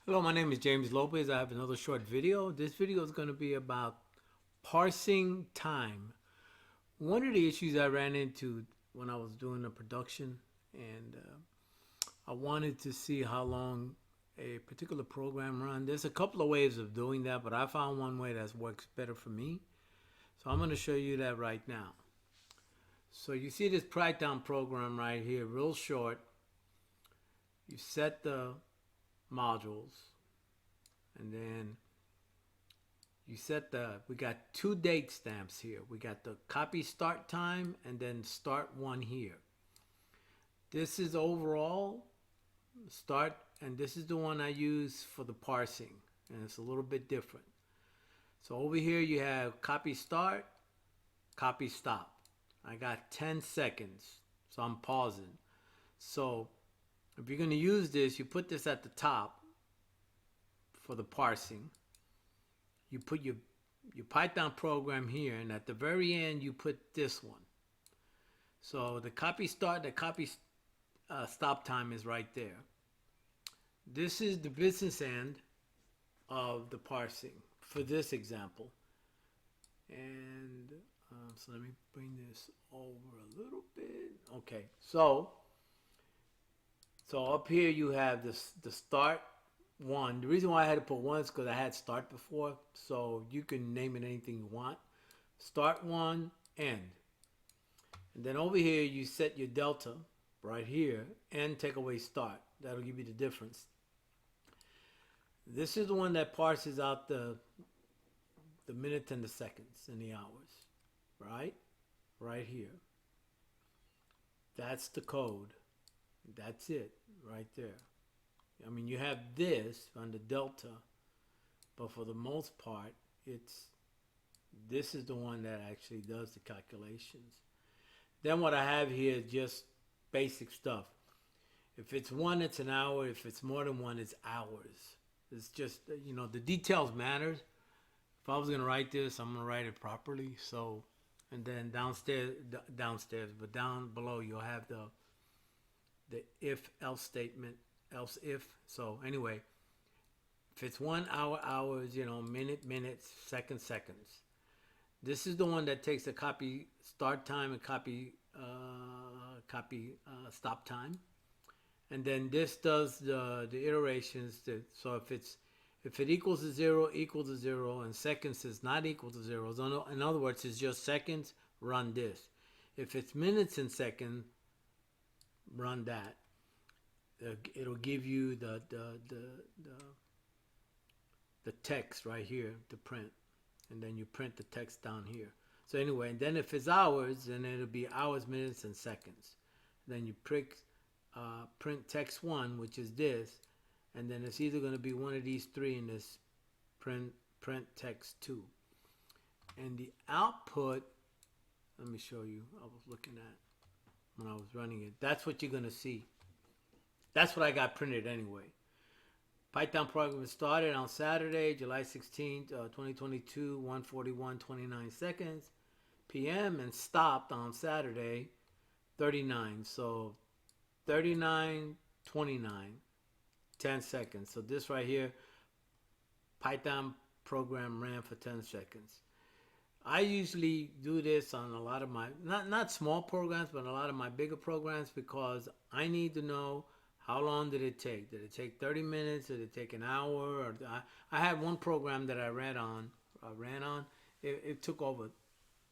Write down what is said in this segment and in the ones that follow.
Hello, my name is James Lopez. I have another short video. This video is going to be about parsing time. One of the issues I ran into when I was doing the production, and I wanted to see how long a particular program run. There's a couple of ways of doing that, but I found one way that works better for me. So I'm going to show you that right now. So you see this Python program right here, real short. You set the modules, and then we got two date stamps here. We got the copy start time and then start one here. This is overall start, and this is the one I use for the parsing, and it's a little bit different. So over here you have copy start, copy stop. I got 10 seconds, so I'm pausing. So if you're going to use this, you put this at the top for the parsing. You put your Python program here, and at the very end you put this one. So the copy start, the copy stop time is right there. This is the business end of the parsing for this example. And so let me bring this over a little bit. Okay, so up here you have the start one. The reason why I had to put one is because I had start before, so you can name it anything you want. Start one, end. And then over here you set your delta right here and take away start. That'll give you the difference. This is the one that parses out the minutes and the seconds and the hours, right here. That's the code. That's it right there. I mean, you have this on the delta, but for the most part, this is the one that actually does the calculations. Then what I have here is just basic stuff. If it's one, it's an hour. If it's more than one, it's hours. It's just, the details matter. If I was going to write this, I'm going to write it properly. So, and then downstairs, but down below you'll have the if else statement, else if. So anyway, if it's 1 hour, hours, minute, minutes, seconds, seconds. This is the one that takes the copy start time and copy stop time, and then this does the iterations. So if it equals to zero, and seconds is not equal to zero. In other words, it's just seconds. Run this. If it's minutes and seconds, run that. It'll give you the text right here to print, and then you print the text down here. So anyway, and then if it's hours, then it'll be hours, minutes, and seconds. Then you print text one, which is this, and then it's either going to be one of these three in this print text two. And the output, let me show you. I was looking at when I was running it. That's what you're going to see. That's what I got printed anyway. Python program started on Saturday, July 16th, 2022, 1:41:29 seconds p.m. and stopped on Saturday, 39. So 39:29, 10 seconds. So this right here, Python program ran for 10 seconds. I usually do this on a lot of my, not small programs, but a lot of my bigger programs, because I need to know how long did it take. Did it take 30 minutes? Did it take an hour? Or I had one program that I ran on. It took over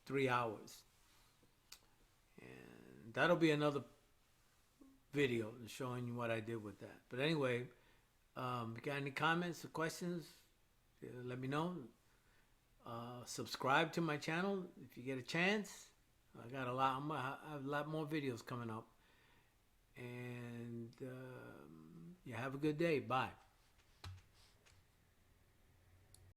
3 hours. And that'll be another video showing you what I did with that. But anyway, if you got any comments or questions, let me know. Subscribe to my channel if you get a chance. I have a lot more videos coming up. And you have a good day. Bye.